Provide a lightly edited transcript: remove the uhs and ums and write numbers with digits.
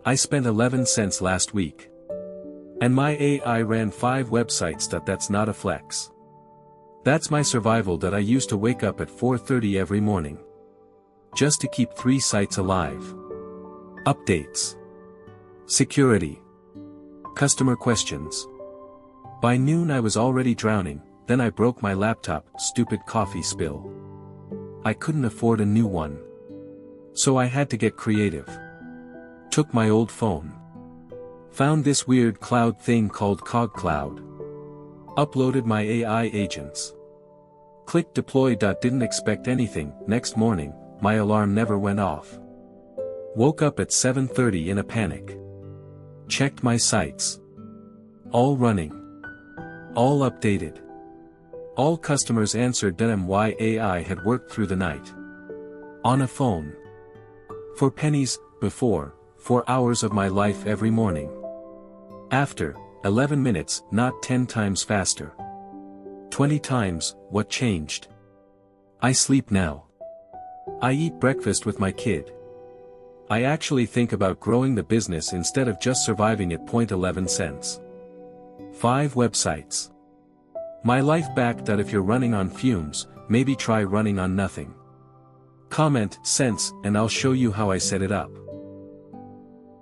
I spent 11 cents last week. And my AI ran 5 websites. That's not a flex. That's my survival. I used to wake up at 4:30 every morning. Just to keep 3 sites alive. Updates. Security. Customer questions. By noon I was already drowning, then I broke my laptop. Stupid coffee spill. I couldn't afford a new one. So I had to get creative. Took my old phone. Found this weird cloud thing called CogCloud. Uploaded my AI agents. Clicked deploy. Didn't expect anything. Next morning, my alarm never went off. Woke up at 7:30 in a panic. Checked my sites. All running. All updated. All customers answered. My AI had worked through the night. On a phone. For pennies, before, 4 hours of my life every morning. After, 11 minutes, not 10 times faster. 20 times, what changed? I sleep now. I eat breakfast with my kid. I actually think about growing the business instead of just surviving at 11 cents. 5 websites. My life back. If you're running on fumes, maybe try running on nothing. Comment, cents, and I'll show you how I set it up.